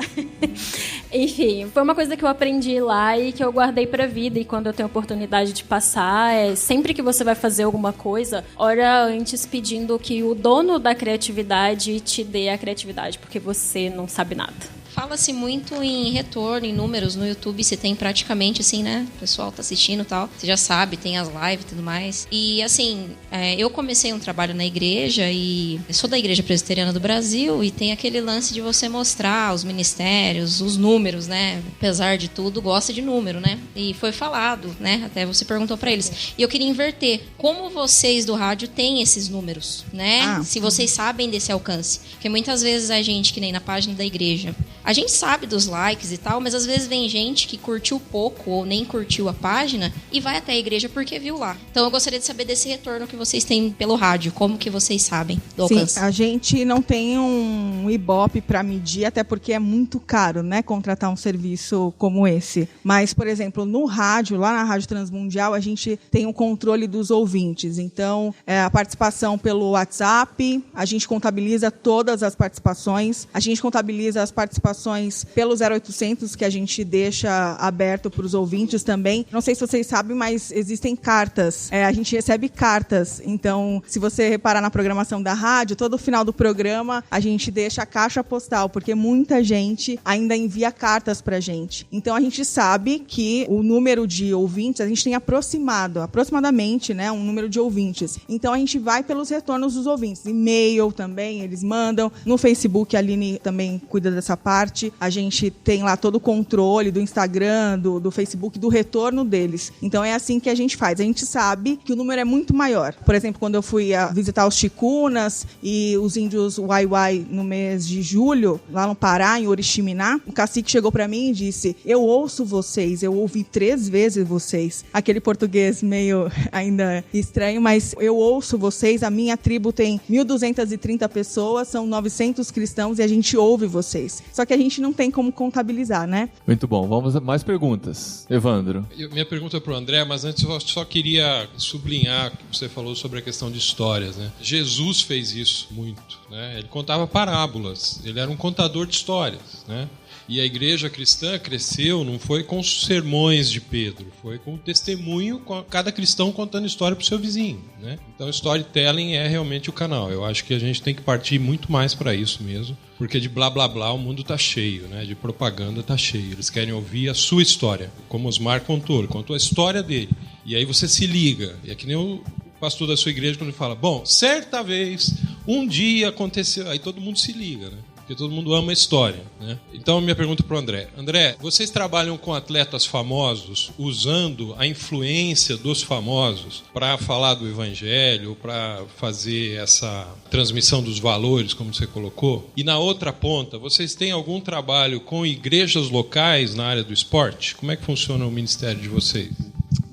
Enfim, foi uma coisa que eu aprendi lá e que eu guardei pra vida, e quando eu tenho oportunidade de passar, sempre que você vai fazer alguma coisa, ora antes pedindo que o dono da criatividade te dê a criatividade, porque você não sabe nada. Fala-se muito em retorno, em números no YouTube, você tem praticamente assim, né? O pessoal tá assistindo e tal, você já sabe, tem as lives e tudo mais. E assim, eu comecei um trabalho na igreja e eu sou da Igreja Presbiteriana do Brasil e tem aquele lance de você mostrar os ministérios, os números, né? Apesar de tudo, gosta de número, né? E foi falado, né? Até você perguntou pra eles. E eu queria inverter. Como vocês do rádio têm esses números, né? Se vocês sabem desse alcance. Porque muitas vezes a gente, que nem na página da igreja, a gente sabe dos likes e tal, mas às vezes vem gente que curtiu pouco ou nem curtiu a página e vai até a igreja porque viu lá. Então eu gostaria de saber desse retorno que vocês têm pelo rádio. Como que vocês sabem do alcance? Sim, a gente não tem um Ibope para medir, até porque é muito caro, né, contratar um serviço como esse. Mas, por exemplo, no rádio, lá na Rádio Transmundial, a gente tem um controle dos ouvintes. Então, a participação pelo WhatsApp, a gente contabiliza todas as participações, a gente contabiliza as participações pelo 0800, que a gente deixa aberto para os ouvintes também. Não sei se vocês sabem, mas existem cartas. A gente recebe cartas. Então, se você reparar na programação da rádio, todo final do programa a gente deixa a caixa postal, porque muita gente ainda envia cartas pra gente. Então, a gente sabe que o número de ouvintes, a gente tem aproximadamente, né, um número de ouvintes. Então, a gente vai pelos retornos dos ouvintes. E-mail também, eles mandam. No Facebook, a Aline também cuida dessa parte. A gente tem lá todo o controle do Instagram, do Facebook, do retorno deles. Então é assim que a gente faz. A gente sabe que o número é muito maior. Por exemplo, quando eu fui visitar os Chicunas e os índios Waiwai no mês de julho, lá no Pará, em Oriximiná, o cacique chegou pra mim e disse: eu ouço vocês, eu ouvi 3 vezes vocês. Aquele português meio ainda estranho, mas eu ouço vocês, a minha tribo tem 1.230 pessoas, são 900 cristãos e a gente ouve vocês. Só que a gente não tem como contabilizar, né? Muito bom. Vamos a mais perguntas. Evandro. Minha pergunta é para o André, mas antes eu só queria sublinhar o que você falou sobre a questão de histórias, né? Jesus fez isso muito, né? Ele contava parábolas. Ele era um contador de histórias, né? E a igreja cristã cresceu, não foi com os sermões de Pedro, foi com o testemunho, com cada cristão contando história para o seu vizinho, né? Então, storytelling é realmente o canal. Eu acho que a gente tem que partir muito mais para isso mesmo, porque de blá blá blá o mundo tá cheio, né? De propaganda tá cheio. Eles querem ouvir a sua história, como Osmar contou, ele contou a história dele. E aí você se liga. E é que nem pastor da sua igreja, quando ele fala, bom, certa vez, um dia aconteceu, aí todo mundo se liga, né? Porque todo mundo ama a história, né? Então, minha pergunta para o André. André, vocês trabalham com atletas famosos usando a influência dos famosos para falar do evangelho, para fazer essa transmissão dos valores, como você colocou? E na outra ponta, vocês têm algum trabalho com igrejas locais na área do esporte? Como é que funciona o ministério de vocês?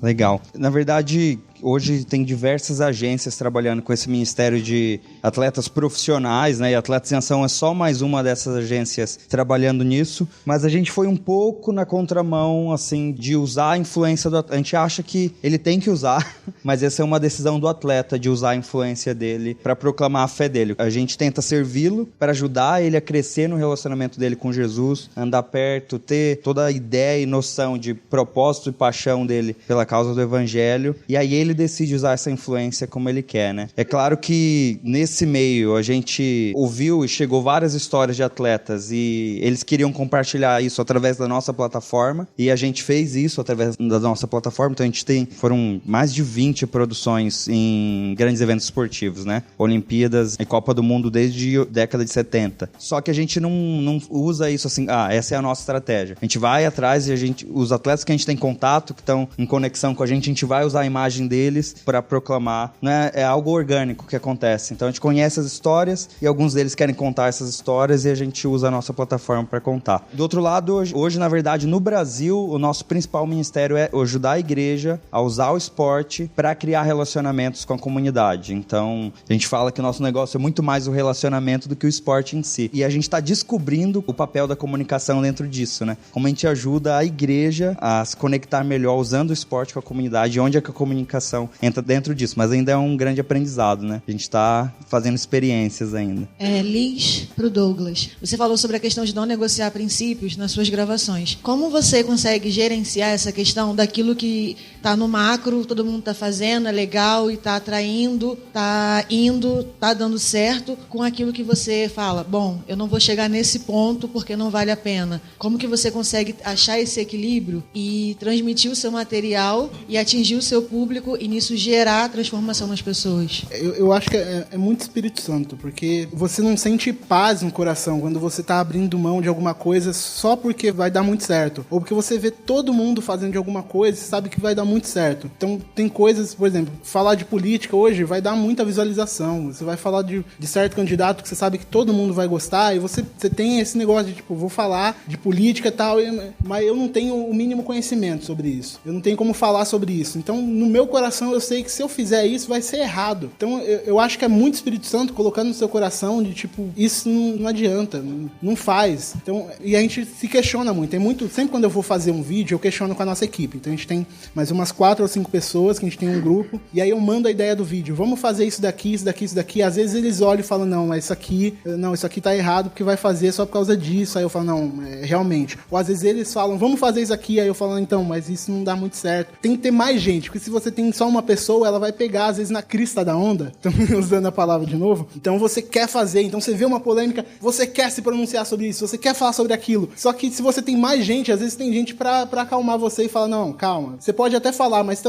Legal. Na verdade, hoje tem diversas agências trabalhando com esse ministério de atletas profissionais, né? E Atletas em Ação é só mais uma dessas agências trabalhando nisso. Mas a gente foi um pouco na contramão, assim, de usar a influência do atleta. A gente acha que ele tem que usar, mas essa é uma decisão do atleta de usar a influência dele para proclamar a fé dele. A gente tenta servi-lo para ajudar ele a crescer no relacionamento dele com Jesus, andar perto, ter toda a ideia e noção de propósito e paixão dele pela causa do evangelho. E aí ele decide usar essa influência como ele quer, né? É claro que nesse meio a gente ouviu e chegou várias histórias de atletas e eles queriam compartilhar isso através da nossa plataforma e a gente fez isso através da nossa plataforma. Então a gente foram mais de 20 produções em grandes eventos esportivos, né? Olimpíadas e Copa do Mundo desde a década de 70. Só que a gente não usa isso assim, essa é a nossa estratégia. A gente vai atrás e os atletas que a gente tem contato, que estão em conexão com a gente vai usar a imagem deles para proclamar, né? É algo orgânico que acontece. Então a gente conhece as histórias e alguns deles querem contar essas histórias e a gente usa a nossa plataforma para contar. Do outro lado, hoje, na verdade, no Brasil, o nosso principal ministério é ajudar a igreja a usar o esporte para criar relacionamentos com a comunidade. Então, a gente fala que o nosso negócio é muito mais o relacionamento do que o esporte em si. E a gente está descobrindo o papel da comunicação dentro disso, né? Como a gente ajuda a igreja a se conectar melhor usando o esporte com a comunidade, onde é que a comunicação entra dentro disso, mas ainda é um grande aprendizado, né? A gente está fazendo experiências ainda. Liz, pro Douglas, você falou sobre a questão de não negociar princípios nas suas gravações. Como você consegue gerenciar essa questão daquilo que está no macro, todo mundo está fazendo, é legal e está atraindo, está indo, está dando certo, com aquilo que você fala, bom, eu não vou chegar nesse ponto porque não vale a pena. Como que você consegue achar esse equilíbrio e transmitir o seu material e atingir o seu público e nisso gerar transformação nas pessoas? Eu acho que é muito Espírito Santo, porque você não sente paz no coração quando você está abrindo mão de alguma coisa só porque vai dar muito certo, ou porque você vê todo mundo fazendo de alguma coisa e sabe que vai dar muito certo. Então tem coisas, por exemplo, falar de política hoje vai dar muita visualização, você vai falar de certo candidato que você sabe que todo mundo vai gostar e você tem esse negócio de tipo, vou falar de política e tal, mas eu não tenho o mínimo conhecimento sobre isso, eu não tenho como falar sobre isso. Então no meu coração eu sei que se eu fizer isso vai ser errado. Então eu acho que é muito Espírito Santo colocando no seu coração de tipo, isso não adianta, não faz. Então, e a gente se questiona muito. Sempre quando eu vou fazer um vídeo, eu questiono com a nossa equipe. Então a gente tem mais umas 4 ou 5 pessoas, que a gente tem um grupo, e aí eu mando a ideia do vídeo. Vamos fazer isso daqui, isso daqui, isso daqui. Às vezes eles olham e falam, não, mas isso aqui tá errado porque vai fazer só por causa disso. Aí eu falo, não, realmente. Ou às vezes eles falam, vamos fazer isso aqui. Aí eu falo, então, mas isso não dá muito certo. Tem que ter mais gente, porque se você tem só uma pessoa, ela vai pegar, às vezes, na crista da onda. Então, usando a palavra de novo. Então você quer fazer, então você vê uma polêmica, você quer se pronunciar sobre isso, você quer falar sobre aquilo. Só que se você tem mais gente, às vezes tem gente pra acalmar você e falar, não, calma. Você pode até falar, mas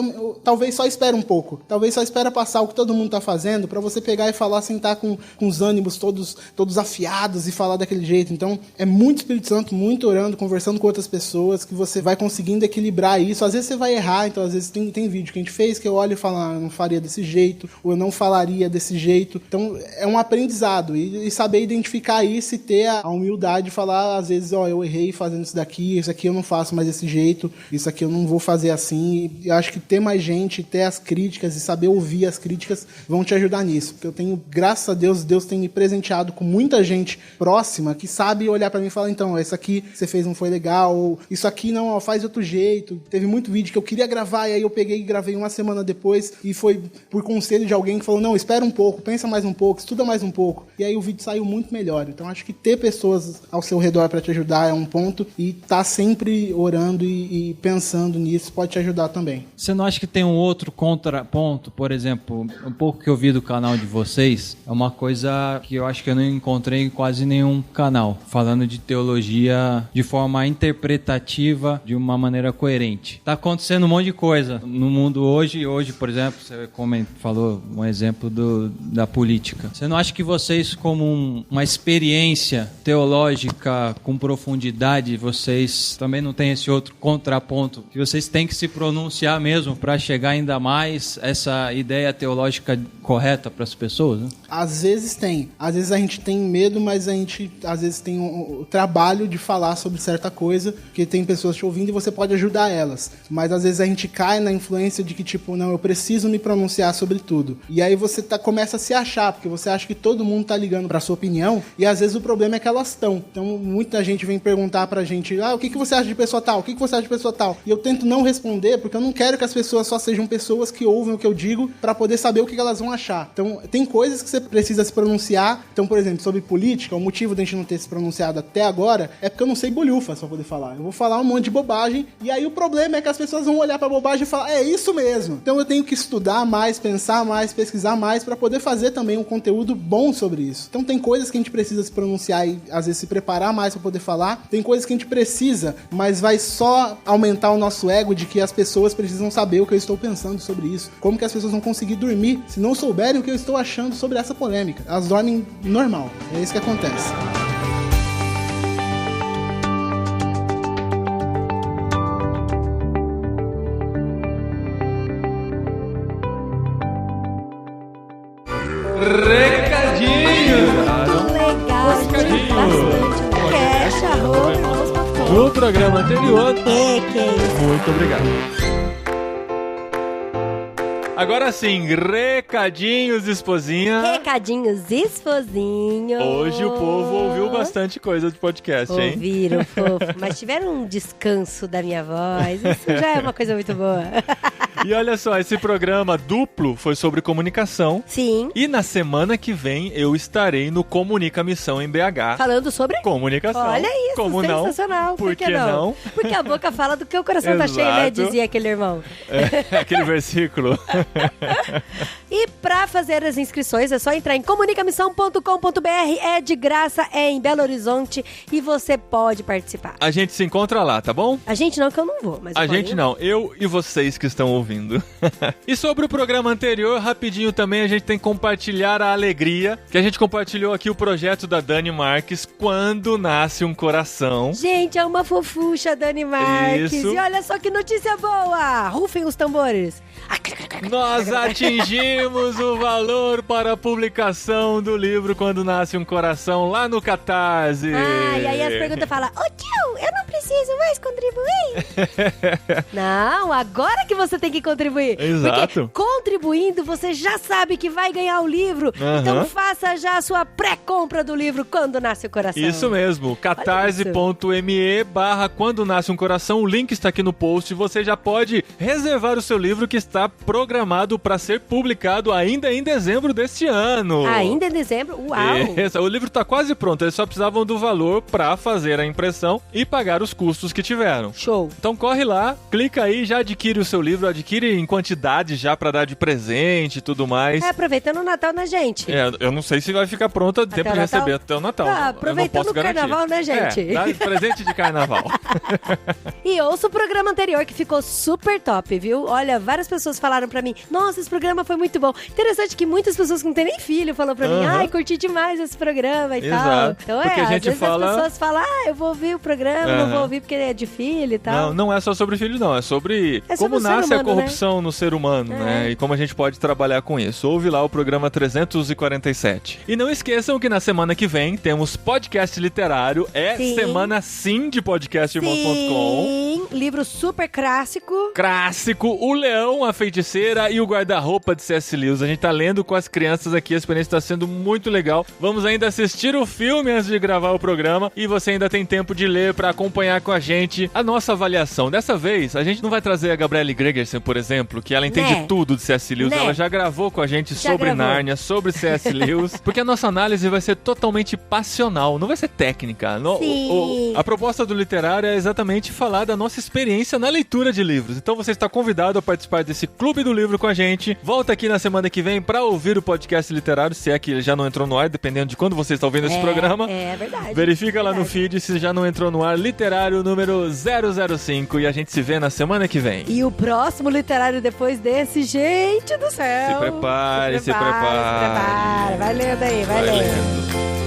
talvez só espera um pouco. Talvez só espera passar o que todo mundo tá fazendo pra você pegar e falar sem estar com os ânimos todos afiados e falar daquele jeito. Então, é muito Espírito Santo, muito orando, conversando com outras pessoas, que você vai conseguindo equilibrar isso. Às vezes você vai errar, então às vezes tem vídeo que a gente fez que eu olho e falo, eu não faria desse jeito, ou eu não falaria desse jeito. Então, é um aprendizado. E saber identificar isso e ter a humildade de falar, às vezes, eu errei fazendo isso daqui, isso aqui eu não faço mais desse jeito, isso aqui eu não vou fazer assim. E eu acho que ter mais gente, ter as críticas e saber ouvir as críticas vão te ajudar nisso. Porque eu tenho, graças a Deus, Deus tem me presenteado com muita gente próxima que sabe olhar pra mim e falar, então, isso aqui que você fez não foi legal, ou isso aqui não, faz de outro jeito. Teve muito vídeo que eu queria gravar e aí eu peguei e gravei uma semana depois e foi por conselho de alguém que falou, não, espera um pouco, pensa mais um pouco, estuda mais um pouco. E aí o vídeo saiu muito melhor. Então acho que ter pessoas ao seu redor para te ajudar é um ponto, e tá sempre orando e pensando nisso pode te ajudar também. Você não acha que tem um outro contraponto? Por exemplo, um pouco que eu vi do canal de vocês, é uma coisa que eu acho que eu não encontrei em quase nenhum canal, falando de teologia de forma interpretativa, de uma maneira coerente. Tá acontecendo um monte de coisa no mundo hoje hoje, por exemplo, você falou um exemplo da política. Você não acha que vocês, como uma experiência teológica com profundidade, vocês também não têm esse outro contraponto? Que vocês têm que se pronunciar mesmo para chegar ainda mais essa ideia teológica correta para as pessoas, né? Às vezes tem. Às vezes a gente tem medo, mas a gente às vezes tem o trabalho de falar sobre certa coisa, porque tem pessoas te ouvindo e você pode ajudar elas. Mas às vezes a gente cai na influência de que, tipo, não, eu preciso me pronunciar sobre tudo. E aí você começa a se achar, porque você acha que todo mundo tá ligando pra sua opinião, e às vezes o problema é que elas estão. Então muita gente vem perguntar pra gente, o que você acha de pessoa tal? O que você acha de pessoa tal? E eu tento não responder, porque eu não quero que as pessoas só sejam pessoas que ouvem o que eu digo pra poder saber o que elas vão achar. Então tem coisas que você precisa se pronunciar. Então, por exemplo, sobre política, o motivo de a gente não ter se pronunciado até agora é porque eu não sei bolhufas pra poder falar. Eu vou falar um monte de bobagem, e aí o problema é que as pessoas vão olhar pra bobagem e falar, é isso mesmo. Então eu tenho que estudar mais, pensar mais, pesquisar mais pra poder fazer também um conteúdo bom sobre isso. Então tem coisas que a gente precisa se pronunciar e às vezes se preparar mais pra poder falar. Tem coisas que a gente precisa, mas vai só aumentar o nosso ego de que as pessoas precisam saber o que eu estou pensando sobre isso. Como que as pessoas vão conseguir dormir se não souberem o que eu estou achando sobre essa polêmica? Elas dormem normal. É isso que acontece. No programa anterior. Muito obrigado. Agora sim, recadinhos, esposinha. Recadinhos, esposinho. Hoje o povo ouviu bastante coisa de podcast, hein? Ouviram, fofo. Mas tiveram um descanso da minha voz. Isso já é uma coisa muito boa. E olha só, esse programa duplo foi sobre comunicação. Sim. E na semana que vem eu estarei no Comunica Missão em BH. Falando sobre? Comunicação. Olha isso, como sensacional. Não? Por que não? Porque a boca fala do que o coração tá cheio, né? Dizia aquele irmão. É, aquele versículo. E pra fazer as inscrições é só entrar em comunicamissão.com.br. É de graça, é em Belo Horizonte e você pode participar. A gente se encontra lá, tá bom? A gente não, que eu não vou. Mas a gente não, eu e vocês que estão ouvindo. E sobre o programa anterior, rapidinho também a gente tem que compartilhar a alegria que a gente compartilhou aqui o projeto da Dani Marques, Quando Nasce um Coração. Gente, é uma fofucha, Dani Marques. Isso. E olha só que notícia boa! Rufem os tambores. Nós atingimos o valor para a publicação do livro Quando Nasce um Coração lá no Catarse. E aí as perguntas falam, ô tio, eu não preciso mais contribuir. Não, agora que você tem que contribuir. Exato. Porque contribuindo você já sabe que vai ganhar o livro. Então faça já a sua pré-compra do livro Quando Nasce o Coração. Isso mesmo, catarse.me/Quando Nasce um Coração. O link está aqui no post. Você já pode reservar o seu livro que está programado para ser publicado ainda em dezembro deste ano. Ainda em dezembro? Uau! O livro está quase pronto, eles só precisavam do valor para fazer a impressão e pagar os custos que tiveram. Show! Então corre lá, clica aí, já adquire o seu livro, adquire em quantidade já para dar de presente e tudo mais. Aproveitando o Natal, né, gente? Eu não sei se vai ficar pronto a tempo de receber até o Natal. Aproveitando o carnaval, né, gente? Dá presente de carnaval. E ouça o programa anterior que ficou super top, viu? Olha, várias pessoas falaram pra mim, nossa, esse programa foi muito bom. Interessante que muitas pessoas que não têm nem filho falaram pra mim, curti demais esse programa e tal. Então porque às vezes as pessoas falam, eu vou ouvir o programa, não vou ouvir porque é de filho e tal. Não é só sobre filho, não. É sobre como nasce a corrupção no ser humano, né? E como a gente pode trabalhar com isso. Ouve lá o programa 347. E não esqueçam que na semana que vem temos podcast literário. Semana sim de podcastirmão.com. Livro super clássico. O Leão, a Feiticeira e o Guarda-Roupa de C.S. Lewis. A gente tá lendo com as crianças aqui, a experiência tá sendo muito legal. Vamos ainda assistir o filme antes de gravar o programa e você ainda tem tempo de ler pra acompanhar com a gente a nossa avaliação. Dessa vez, a gente não vai trazer a Gabriele Gregersen, por exemplo, que ela entende tudo de C.S. Lewis. Ela já gravou com a gente sobre Nárnia, sobre C.S. Lewis, porque a nossa análise vai ser totalmente passional, não vai ser técnica. A proposta do literário é exatamente falar da nossa experiência na leitura de livros. Então você está convidado a participar desse Clube do Livro com a gente. Volta aqui na semana que vem pra ouvir o podcast literário, se é que ele já não entrou no ar, dependendo de quando você está ouvindo esse programa. É verdade. Verifica lá no feed, se já não entrou no ar, literário número 005 e a gente se vê na semana que vem. E o próximo literário depois desse, gente do céu. Se prepare. Vai lendo aí, vai lendo.